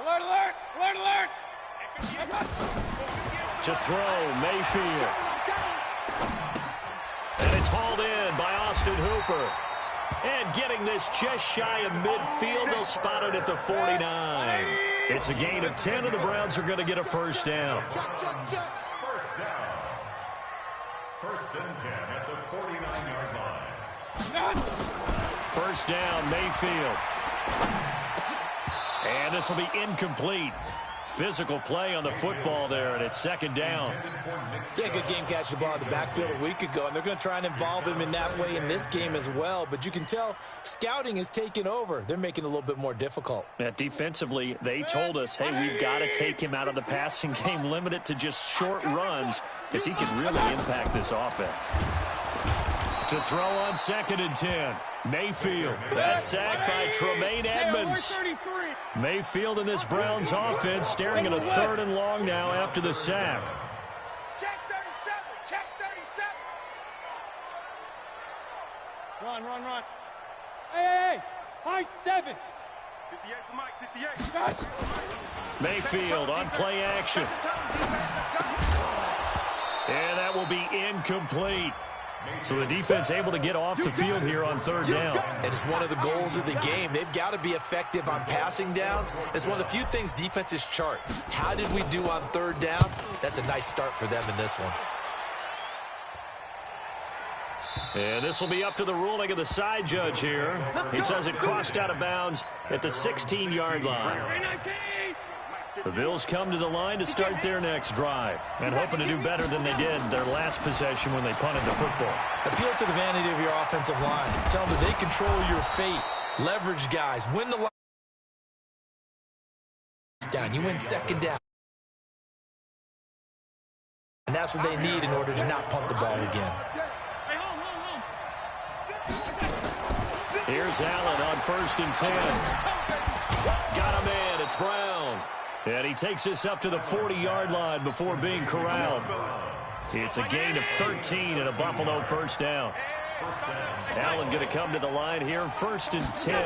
Alert, alert! Alert, alert! To throw, Mayfield. And it's hauled in by Austin Hooper. And getting this just shy of midfield, they'll spot it at the 49. It's a gain of 10, and the Browns are going to get a first down. First down. First and 10 at the 49-yard line. First down, Mayfield. And this will be incomplete. Physical play on the football there, and it's second down. Yeah, good game catching the ball in the backfield a week ago, and they're going to try and involve him in that way in this game as well. But you can tell scouting is taking over. They're making it a little bit more difficult. Yeah, defensively, they told us, hey, we've got to take him out of the passing game, limit it to just short runs, because he can really impact this offense. To throw on second and 10. Mayfield. That sack by Tremaine Edmonds. Mayfield in this Browns offense staring at a third and long now after the sack. Check 37. Check 37. Run. Hey. High 7. 58 for Mike. 58. Mayfield on play action. And that will be incomplete. So the defense able to get off the field here on third down. And it's one of the goals of the game. They've got to be effective on passing downs. It's one of the few things defenses chart. How did we do on third down? That's a nice start for them in this one. And this will be up to the ruling of the side judge here. He says it crossed out of bounds at the 16-yard line. The Bills come to the line to start their next drive and hoping to do better than they did their last possession when they punted the football. Appeal to the vanity of your offensive line. Tell them that they control your fate. Leverage guys. Win the line. Down. You win second down. And that's what they need in order to not punt the ball again. Here's Allen on first and 10. Got him in. It's Brown. And he takes this up to the 40-yard line before being corralled. It's a gain of 13 and a Buffalo first down. Allen going to come to the line here, first and 10.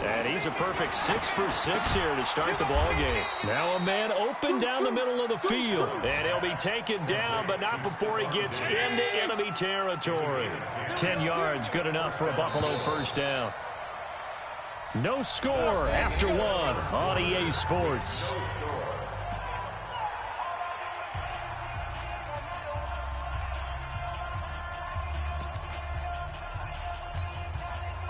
And he's a perfect 6 for 6 here to start the ball game. Now a man open down the middle of the field. And he'll be taken down, but not before he gets into enemy territory. 10 yards, good enough for a Buffalo first down. No score after one on EA Sports.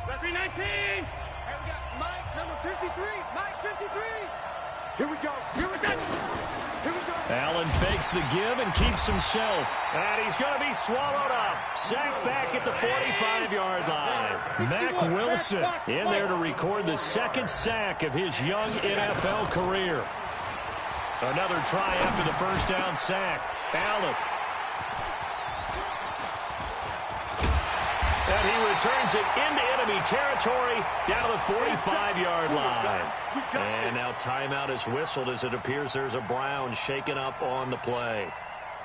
That's 19. Hey, we got Mike, number 53. Mike, 53. Here we go. Here we go. Allen fakes the give and keeps himself. And he's going to be swallowed up. Sacked back at the 45-yard line. Mack Wilson in there to record the second sack of his young NFL career. Another try after the first down sack. Allen. And he returns it into enemy territory down to the 45-yard line. And now timeout is whistled as it appears there's a Brown shaken up on the play.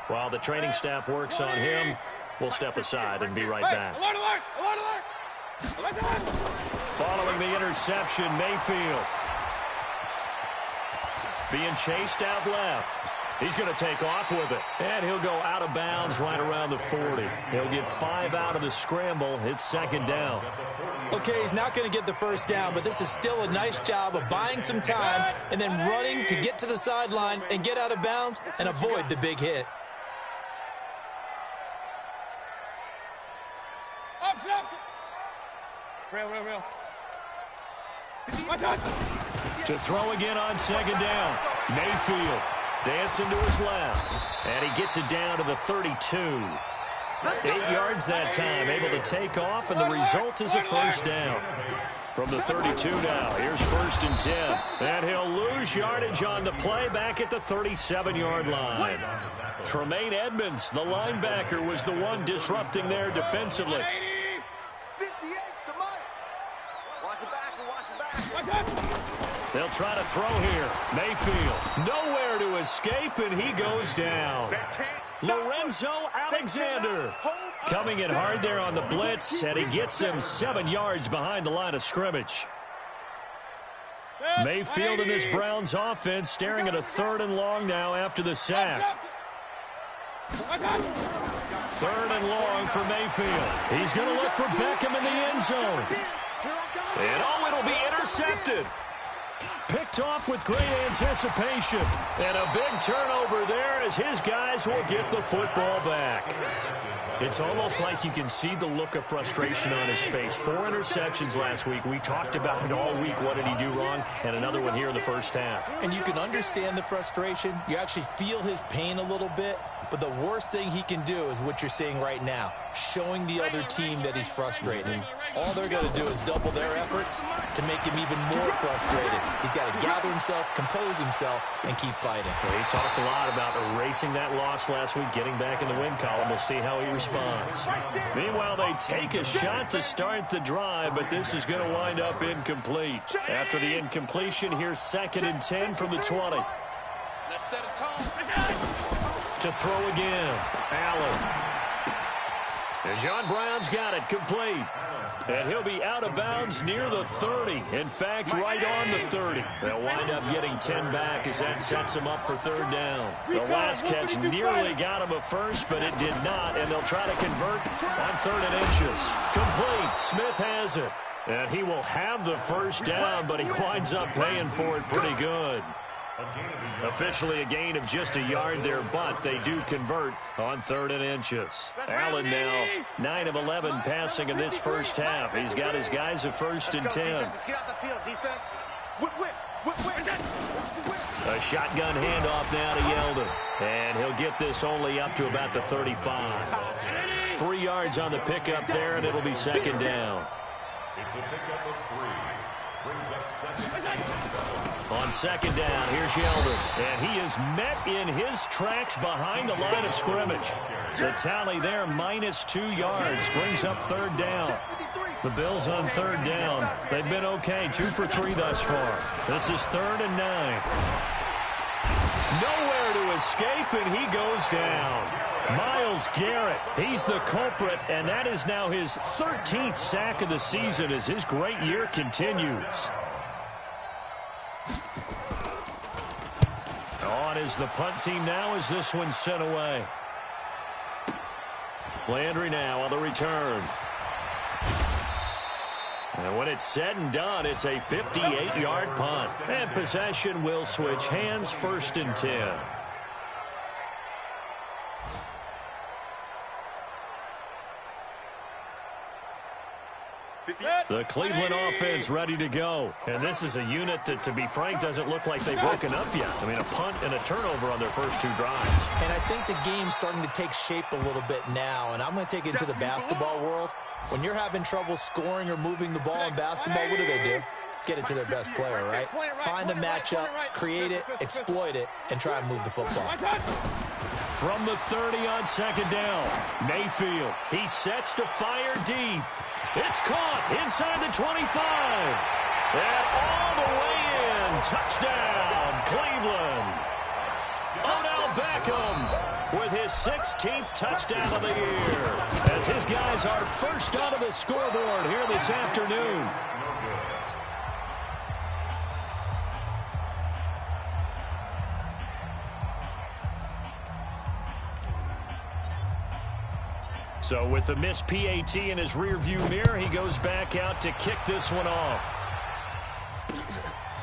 While the training staff works on him, we'll step aside and be right back. Alert, alert, alert, alert. Alert. Following the interception, Mayfield being chased out left. He's going to take off with it. And he'll go out of bounds right around the 40. He'll get 5 out of the scramble. It's second down. Okay, he's not going to get the first down, but this is still a nice job of buying some time and then running to get to the sideline and get out of bounds and avoid the big hit. Up. Real. To throw again on second down. Mayfield dancing to his left. And he gets it down to the 32. 8 yards that time, able to take off, and the result is a first down. From the 32 now, here's first and 10. And he'll lose yardage on the play back at the 37-yard line. Tremaine Edmonds, the linebacker, was the one disrupting there defensively. 58 to Mike. Watch the back. They'll try to throw here. Mayfield, nowhere to escape, and he goes down. Lorenzo Alexander coming in hard there on the blitz, and he gets him 7 yards behind the line of scrimmage. Mayfield in this Browns offense staring at a 3rd and long now after the sack. 3rd and long for Mayfield. He's going to look for Beckham in the end zone. And it'll be intercepted. Picked off with great anticipation. And a big turnover there as his guys will get the football back. It's almost like you can see the look of frustration on his face. 4 interceptions last week. We talked about it all week. What did he do wrong? And another one here in the first half. And you can understand the frustration. You actually feel his pain a little bit. But the worst thing he can do is what you're seeing right now, showing the other team that he's frustrated. All they're going to do is double their efforts to make him even more frustrated. He's got to gather himself, compose himself, and keep fighting. Well, he talked a lot about erasing that loss last week, getting back in the win column. We'll see how he responds. Meanwhile, they take a shot to start the drive, but this is going to wind up incomplete. After the incompletion, here's 2nd and 10 from the 20. Let's set a tone. To throw again. Allen. And John Brown's got it complete. And he'll be out of bounds near the 30. In fact, right on the 30. They'll wind up getting 10 back as that sets him up for 3rd down. The last catch nearly got him a first, but it did not. And they'll try to convert on 3rd and inches. Complete. Smith has it. And he will have the first down, but he winds up paying for it pretty good. Officially a gain of just a yard there, but they do convert on 3rd and inches. Allen now 9 of 11 passing in this first half. He's got his guys a 1st and 10. Get out the field, defense. A shotgun handoff now to Yeldon. And he'll get this only up to about the 35. 3 yards on the pickup there, and it'll be 2nd down. It's a pickup of 3. Brings up 2nd. On 2nd down, here's Yeldon. And he is met in his tracks behind the line of scrimmage. The tally there, -2 yards, brings up 3rd down. The Bills on 3rd down. They've been okay, 2 for 3 thus far. This is 3rd and 9. Nowhere to escape, and he goes down. Myles Garrett, he's the culprit, and that is now his 13th sack of the season as his great year continues. On is the punt team now as this one's sent away. Landry now on the return. And when it's said and done, it's a 58-yard punt. And possession will switch hands, 1st and 10. The Cleveland offense ready to go. And this is a unit that, to be frank, doesn't look like they've broken up yet. I mean, a punt and a turnover on their first 2 drives. And I think the game's starting to take shape a little bit now. And I'm going to take it into the basketball world. When you're having trouble scoring or moving the ball in basketball, what do? Get it to their best player, right? Find a matchup, create it, exploit it, and try and move the football. From the 30 on 2nd down, Mayfield. He sets to fire deep. It's caught inside the 25. And all the way in. Touchdown, Cleveland. Odell Beckham with his 16th touchdown of the year as his guys are first onto the scoreboard here this afternoon. So with the missed PAT in his rearview mirror, he goes back out to kick this one off.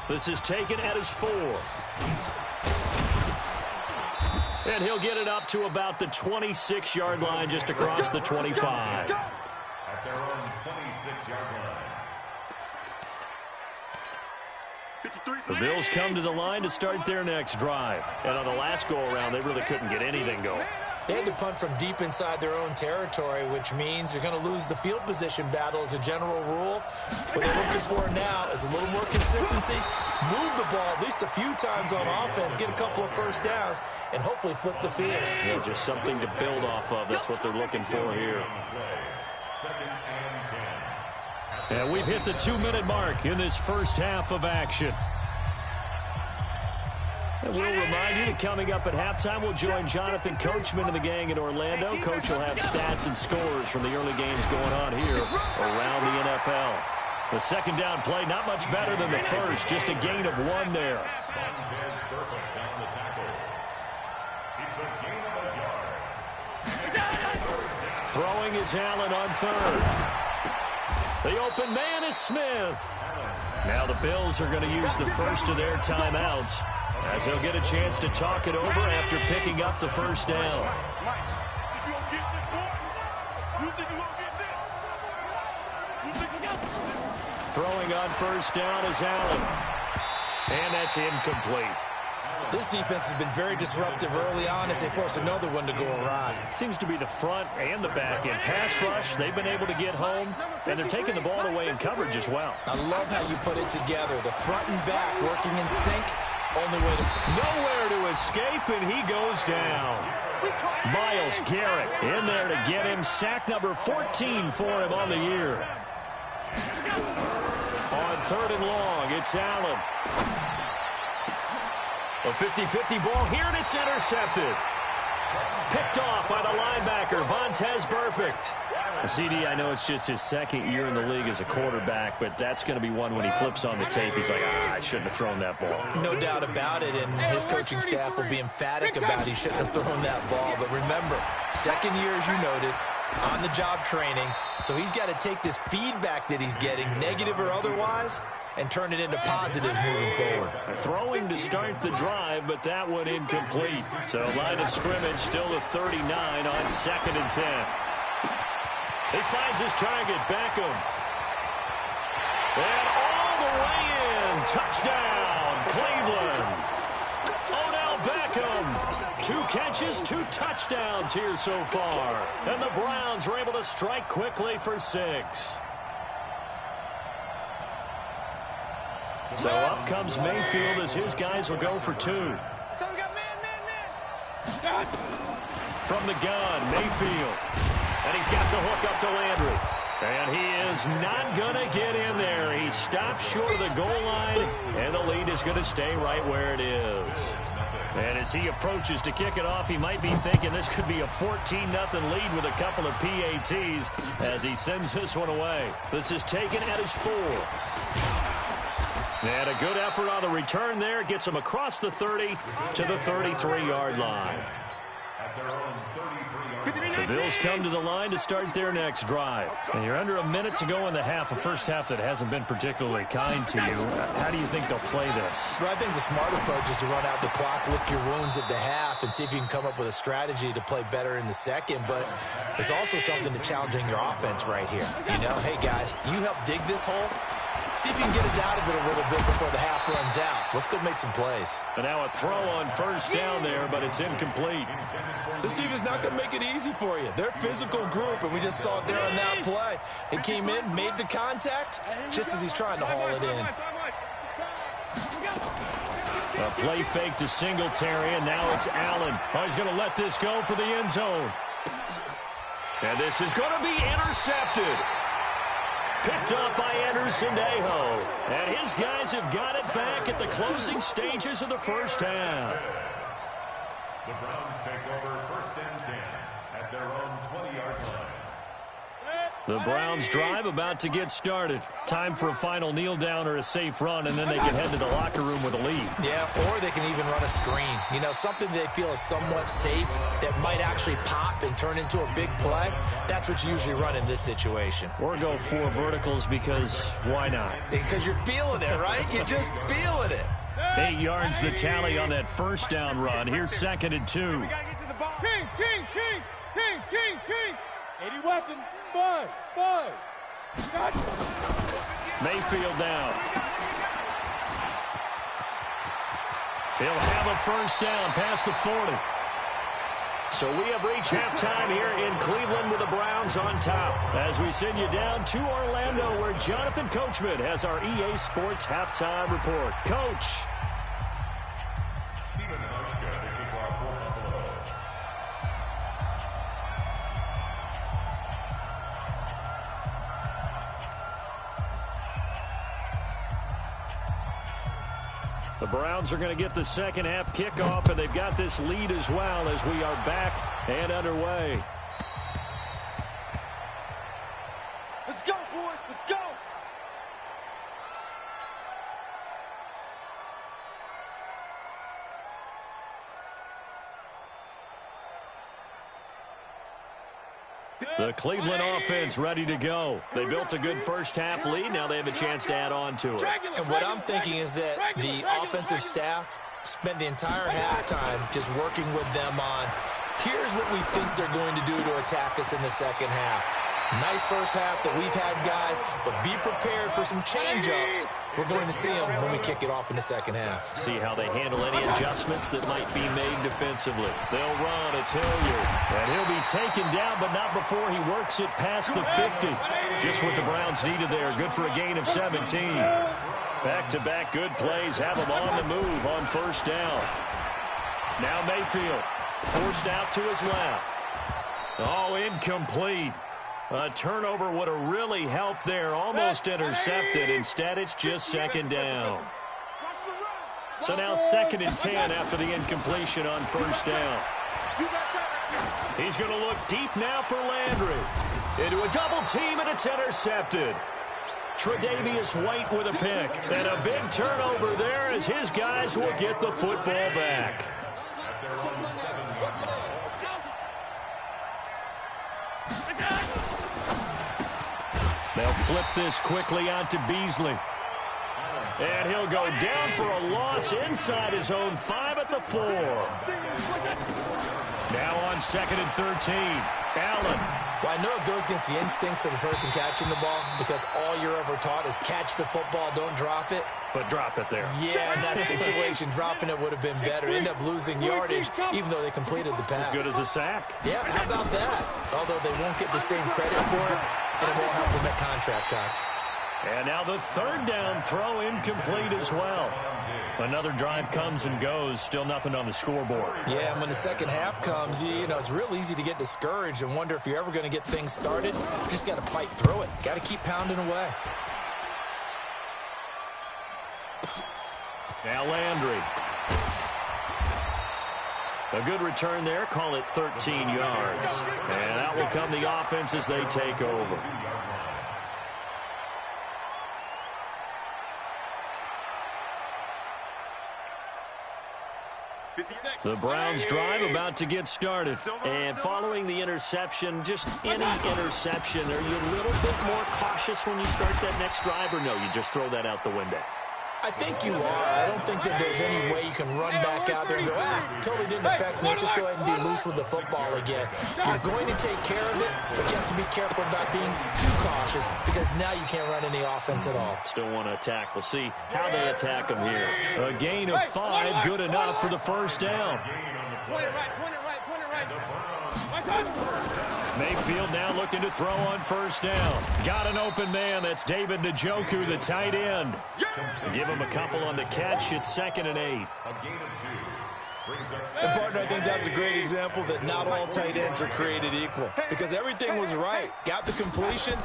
This is taken at his 4. And he'll get it up to about the 26-yard line, just across the 25. At their own 26-yard line. The Bills come to the line to start their next drive. And on the last go-around, they really couldn't get anything going. They had to punt from deep inside their own territory, which means you're going to lose the field position battle as a general rule. What they're looking for now is a little more consistency, move the ball at least a few times on offense, get a couple of first downs, and hopefully flip the field. Yeah, just something to build off of. That's what they're looking for here. 2nd and 10. And we've hit the 2-minute mark in this first half of action. And we'll remind you that coming up at halftime, we'll join Jonathan Coachman and the gang in Orlando. Coach will have stats and scores from the early games going on here around the NFL. The second down play, not much better than the first, just a gain of 1 there. Montez perfect on the tackle. It's a gain of a yard. Throwing is Allen on third. The open man is Smith. Now the Bills are going to use the first of their timeouts as they'll get a chance to talk it over after picking up the first down. Throwing on first down is Allen. And that's incomplete. This defense has been very disruptive early on as they force another one to go awry. Seems to be the front and the back. In pass rush, they've been able to get home, and they're taking the ball away in coverage as well. I love how you put it together. The front and back working in sync. Only way to... Nowhere to escape, and he goes down. Myles Garrett in there to get him. Sack number 14 for him on the year. On third and long, it's Allen. A 50-50 ball here, and it's intercepted. Picked off by the linebacker, Montez Perfect. CD, I know it's just his second year in the league as a quarterback, but that's going to be one when he flips on the tape. He's like, I shouldn't have thrown that ball. No doubt about it, and his coaching staff will be emphatic about he shouldn't have thrown that ball. But remember, second year, as you noted, on-the-job training, so he's got to take this feedback that he's getting, negative or otherwise, and turn it into positives moving forward. Throwing to start the drive, but that one incomplete. So line of scrimmage still a 39 on 2nd and 10. He finds his target, Beckham. And all the way in. Touchdown, Cleveland. Odell Beckham. 2 catches, 2 touchdowns here so far. And the Browns are able to strike quickly for 6. So up comes Mayfield as his guys will go for 2. So we got man. From the gun, Mayfield. And he's got the hook up to Landry. And he is not going to get in there. He stops short of the goal line, and the lead is going to stay right where it is. And as he approaches to kick it off, he might be thinking this could be a 14-0 lead with a couple of PATs as he sends this one away. This is taken at his 4. And a good effort on the return there. Gets him across the 30 to the 33-yard line. The Bills come to the line to start their next drive. And you're under a minute to go in the half, a first half that hasn't been particularly kind to you. How do you think they'll play this? Well, I think the smart approach is to run out the clock, lick your wounds at the half, and see if you can come up with a strategy to play better in the second. But there's also something to challenging your offense right here. You know, hey, guys, you help dig this hole. See if you can get us out of it a little bit before the half runs out. Let's go make some plays. And now a throw on first down there, but it's incomplete. This team is not going to make it easy for you. They're a physical group, and we just saw it there on that play. It came in, made the contact, just as he's trying to haul it in. A play fake to Singletary, and now it's Allen. Oh, he's going to let this go for the end zone. And this is going to be intercepted. Picked up by Anderson-Dejo. And his guys have got it back at the closing stages of the first half. The Browns take over 1st and 10 at their own 20-yard line. The Browns drive about to get started. Time for a final kneel down or a safe run, and then they can head to the locker room with a lead. Yeah, or they can even run a screen. You know, something they feel is somewhat safe that might actually pop and turn into a big play. That's what you usually run in this situation. Or go 4 verticals because why not? Because you're feeling it, right? You're just feeling it. 8 yards the tally on that first down run. Here's 2nd and 2. We gotta get to the ball. Kings. 80 weapons. Buzz. Mayfield down. He'll have a first down past the 40. So we have reached halftime here in Cleveland with the Browns on top. As we send you down to Orlando, where Jonathan Coachman has our EA Sports halftime report. Coach. The Browns are going to get the second half kickoff, and they've got this lead as well as we are back and underway. Let's go, boys. Let's go. The Cleveland offense ready to go. They built a good first-half lead. Now they have a chance to add on to it. And what I'm thinking is that the offensive staff spent the entire halftime just working with them on, here's what we think they're going to do to attack us in the second half. Nice first half that we've had, guys, but be prepared for some change-ups. We're going to see them when we kick it off in the second half. See how they handle any adjustments that might be made defensively. They'll run. It's Hilliard. And he'll be taken down, but not before he works it past the 50. Just what the Browns needed there. Good for a gain of 17. Back-to-back good plays have them on the move on first down. Now Mayfield forced out to his left. Oh, incomplete. A turnover would have really helped there. Almost intercepted. Instead, it's just second down. So now 2nd and 10 after the incompletion on first down. He's going to look deep now for Landry. Into a double team, and it's intercepted. Tre'Davious White with a pick. And a big turnover there as his guys will get the football back. They'll flip this quickly out to Beasley. And he'll go down for a loss inside his own 5 at the 4. Now on 2nd and 13. Allen. Well, I know it goes against the instincts of the person catching the ball because all you're ever taught is catch the football, don't drop it. But drop it there. Yeah, in that situation, dropping it would have been better. End up losing yardage, even though they completed the pass. As good as a sack. Yeah, how about that? Although they won't get the same credit for it, and it won't help them at contract time. And now the 3rd down throw incomplete as well. Another drive comes and goes. Still nothing on the scoreboard. Yeah, and when the second half comes, you know, it's real easy to get discouraged and wonder if you're ever going to get things started. You just got to fight through it. Got to keep pounding away. Now Landry. A good return there. Call it 13 yards. And out will come the offense as they take over. The Browns drive about to get started. And following the interception, just any interception, are you a little bit more cautious when you start that next drive, or no, you just throw that out the window? I think you are. I don't think that there's any way you can run back out there and go, totally didn't affect me. Let's just go ahead and be loose with the football again. You're going to take care of it, but you have to be careful about being too cautious because now you can't run any offense at all. Still want to attack. We'll see how they attack them here. A gain of 5, good enough for the first down. Point it right. Mayfield now looking to throw on first down. Got an open man. That's David Njoku, the tight end. Give him a couple on the catch. It's 2nd and 8. And, partner, I think that's a great example that not all tight ends are created equal because everything was right. Got the completion,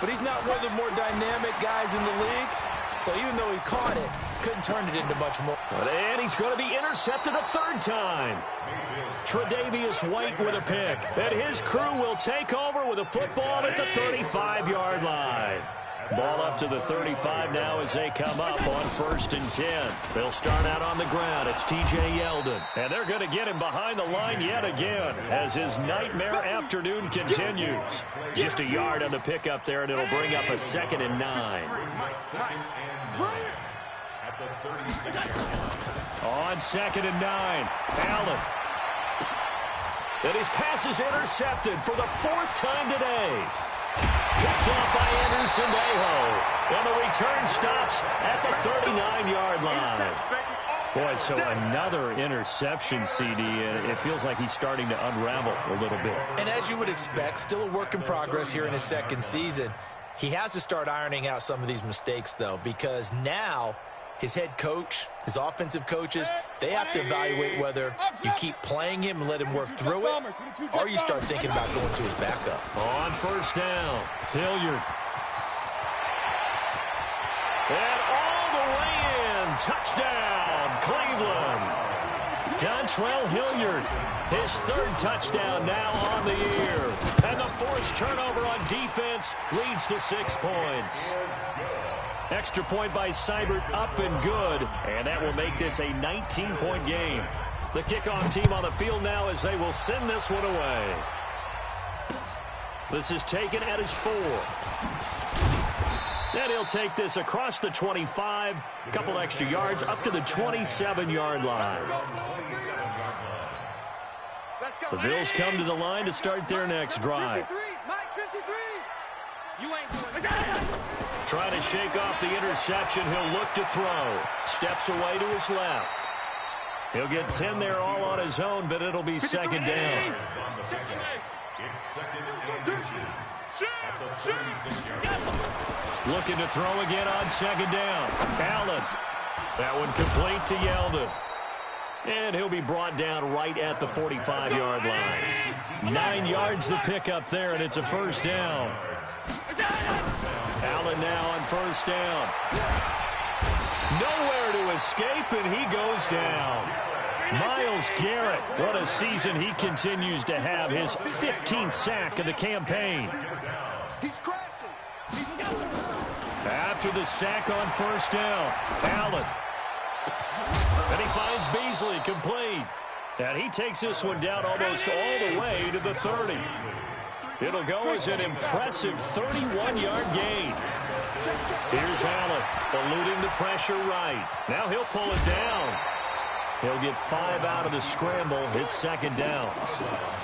but he's not one of the more dynamic guys in the league. So even though he caught it, couldn't turn it into much more. And he's going to be intercepted a 3rd time. Tre'Davious White with a pick. And his crew will take over with a football at the 35-yard line. Ball up to the 35 now as they come up on 1st and 10. They'll start out on the ground. It's T.J. Yeldon. And they're going to get him behind the line yet again as his nightmare afternoon continues. Just a yard on the pickup there, and it'll bring up a 2nd and 9. On 2nd and 9, Allen. And his pass is intercepted for the 4th time today. Picked off by Anderson-Aho. And the return stops at the 39-yard line. Boy, so another interception, CD, and it feels like he's starting to unravel a little bit. And as you would expect, still a work in progress here in his 2nd season. He has to start ironing out some of these mistakes, though, because now his head coach, his offensive coaches, they have to evaluate whether you keep playing him and let him work through it, or you start thinking about going to his backup. On first down, Hilliard. And all the way in. Touchdown, Cleveland. Dontrell Hilliard, his 3rd touchdown now on the year. And the forced turnover on defense leads to 6 points. Extra point by Seibert, up and good. And that will make this a 19-point game. The kickoff team on the field now as they will send this one away. This is taken at his 4. And he'll take this across the 25, a couple extra yards, up to the 27-yard line. The Bills come to the line to start their next drive. Trying to shake off the interception. He'll look to throw. Steps away to his left. He'll get 10 there all on his own, but it'll be second down. It's second and inches at the 36-yard line. Looking to throw again on second down. Allen. That one complete to Yeldon. And he'll be brought down right at the 45-yard line. 9 yards to pick up there, and it's a first down. Allen now on first down. Nowhere to escape, and he goes down. Myles Garrett, what a season he continues to have. His 15th sack of the campaign. He's crashing. After the sack on first down, Allen. And he finds Beasley complete. And he takes this one down almost all the way to the 30. It'll go as an impressive 31-yard gain. Here's Allen, eluding the pressure right. Now he'll pull it down. He'll get 5 out of the scramble. It's second down.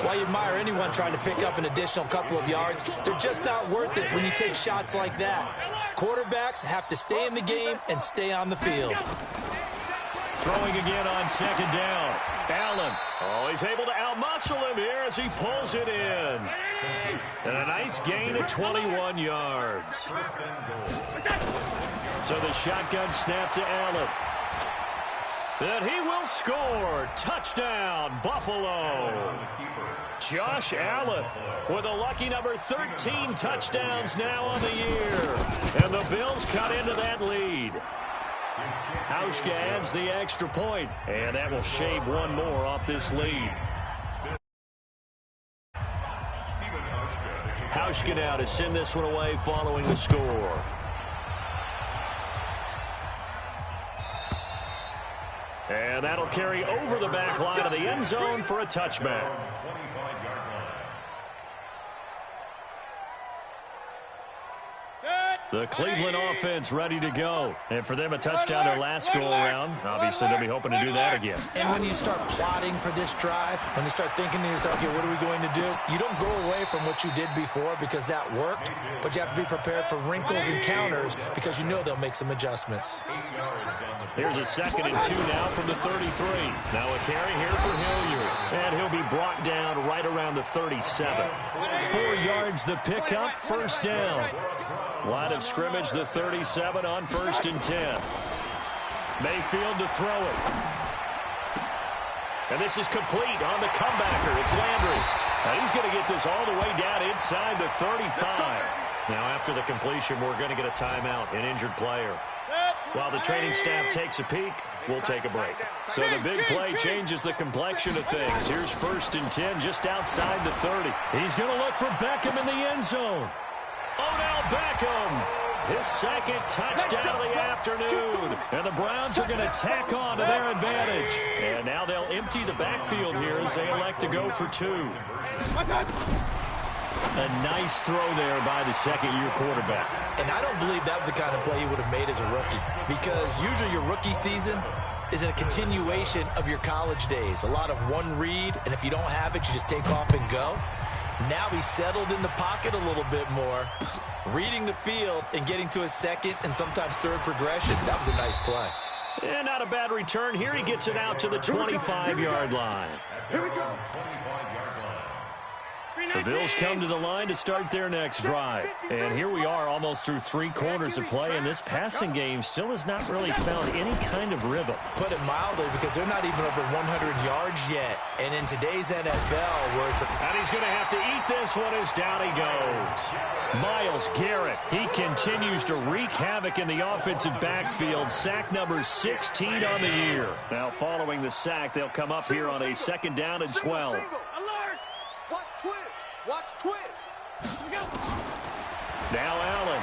Well, you admire anyone trying to pick up an additional couple of yards. They're just not worth it when you take shots like that. Quarterbacks have to stay in the game and stay on the field. Throwing again on second down. Allen. Oh, he's able to outmuscle him here as he pulls it in. And a nice gain of 21 yards. So the shotgun snap to Allen. And he will score. Touchdown, Buffalo. Josh Allen with a lucky number 13 touchdowns now on the year. And the Bills cut into that lead. Hauschka adds the extra point, and that will shave one more off this lead. Hauschka now to send this one away following the score. And that'll carry over the back line of the end zone for a touchback. The Cleveland offense ready to go. And for them, a touchdown their last go-around. Obviously, they'll be hoping to do that again. And when you start plotting for this drive, when you start thinking to yourself, okay, what are we going to do? You don't go away from what you did before because that worked, but you have to be prepared for wrinkles and counters because you know they'll make some adjustments. Here's a 2nd and 2 now from the 33. Now a carry here for Hilliard. And he'll be brought down right around the 37. 4 yards the pickup, first down. Line of scrimmage, the 37 on 1st and 10. Mayfield to throw it. And this is complete on the comebacker. It's Landry. And he's going to get this all the way down inside the 35. Now after the completion, we're going to get a timeout, an injured player. While the training staff takes a peek, we'll take a break. So the big play changes the complexion of things. Here's 1st and 10 just outside the 30. He's going to look for Beckham in the end zone. Odell Beckham, his 2nd touchdown of the afternoon. And the Browns are going to tack on to their advantage. And now they'll empty the backfield here as they elect to go for 2. A nice throw there by the second-year quarterback. And I don't believe that was the kind of play he would have made as a rookie, because usually your rookie season is a continuation of your college days. A lot of one read, and if you don't have it, you just take off and go. Now he's settled in the pocket a little bit more, reading the field and getting to his 2nd and sometimes 3rd progression. That was a nice play. And not a bad return. Here he gets it out to the 25-yard line. Here we go. The Bills come to the line to start their next drive. And here we are almost through 3 quarters of play, and this passing game still has not really found any kind of rhythm. Put it mildly, because they're not even over 100 yards yet. And in today's NFL, where it's and he's going to have to eat this one as down he goes. Myles Garrett, he continues to wreak havoc in the offensive backfield. Sack number 16 on the year. Now following the sack, they'll come up here on a 2nd down and 12. Watch twist. Watch twist. Now Allen.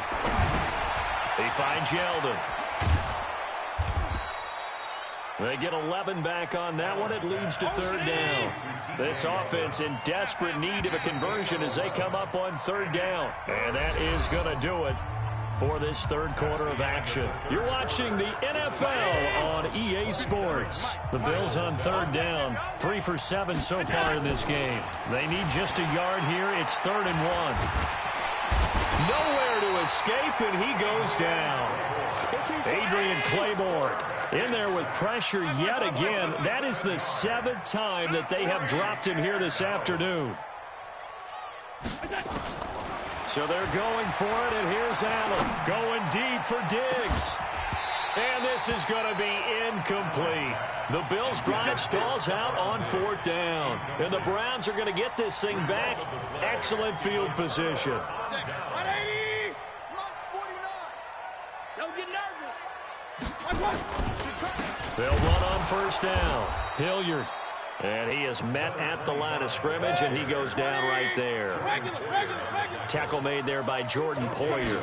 He finds Yeldon. They get 11 back on that one. It leads to third down. This offense in desperate need of a conversion as they come up on third down. And that is going to do it for this third quarter of action. You're watching the NFL on EA Sports. The Bills on third down, 3 for 7 so far in this game. They need just a yard here. It's 3rd and 1. Nowhere to escape, and he goes down. Adrian Claiborne in there with pressure yet again. That is the 7th time that they have dropped him here this afternoon. So they're going for it, and here's Allen going deep for Diggs. And this is going to be incomplete. The Bills' drive stalls out on 4th down. And the Browns are going to get this thing back. Excellent field position. 180! Don't get nervous. They'll run on 1st down. Hilliard. And he is met at the line of scrimmage, and he goes down right there. Tackle made there by Jordan Poyer.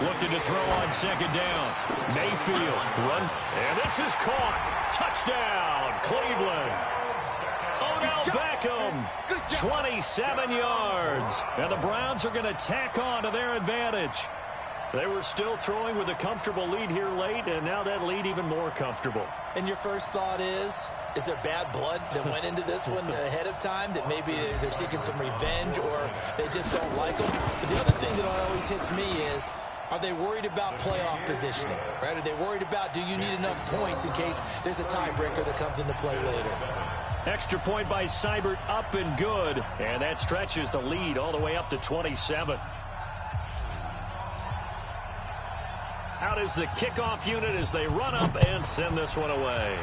Looking to throw on 2nd down. Mayfield run. And this is caught. Touchdown, Cleveland. Odell Beckham, 27 yards. And the Browns are going to tack on to their advantage. They were still throwing with a comfortable lead here late, and now that lead even more comfortable. And your first thought is there bad blood that went into this one ahead of time, that maybe they're seeking some revenge or they just don't like them? But the other thing that always hits me is, are they worried about playoff positioning? Right? Are they worried about, do you need enough points in case there's a tiebreaker that comes into play later? Extra point by Seibert, up and good. And that stretches the lead all the way up to 27. Out is the kickoff unit as they run up and send this one away.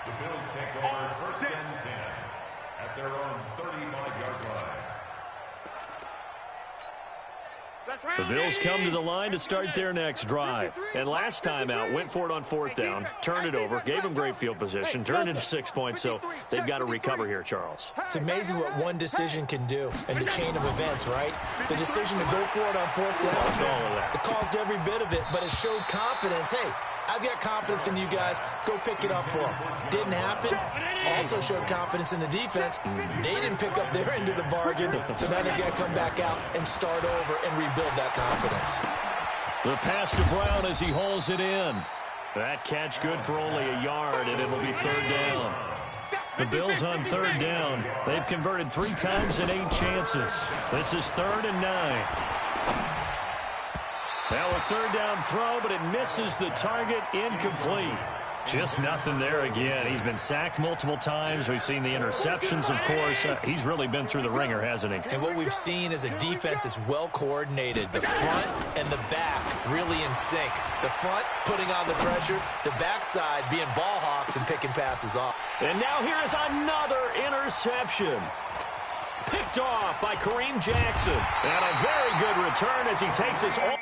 The Bills take over 1st and 10 at their own 35-yard line. The Bills come to the line to start their next drive. And last time out, went for it on 4th down, turned it over, gave them great field position, turned into 6 points, so they've got to recover here, Charles. It's amazing what one decision can do in the chain of events, right? The decision to go for it on 4th down, it caused every bit of it, but it showed confidence. Hey, I've got confidence in you guys. Go pick it up for them. Didn't happen. Also showed confidence in the defense. They didn't pick up their end of the bargain, so now they've got to come back out and start over and rebuild that confidence. The pass to Brown as he hauls it in. That catch good for only a yard, and it'll be 3rd down. The Bills on 3rd down. They've converted 3 times in 8 chances. This is 3rd and 9. Now a 3rd down throw, but it misses the target, incomplete. Just nothing there again. He's been sacked multiple times. We've seen the interceptions, of course. He's really been through the ringer, hasn't he? And what we've seen is a defense that's well coordinated. The front and the back really in sync. The front putting on the pressure, the backside being ball hawks and picking passes off. And now here is another interception. Picked off by Kareem Jackson. And a very good return as he takes us all.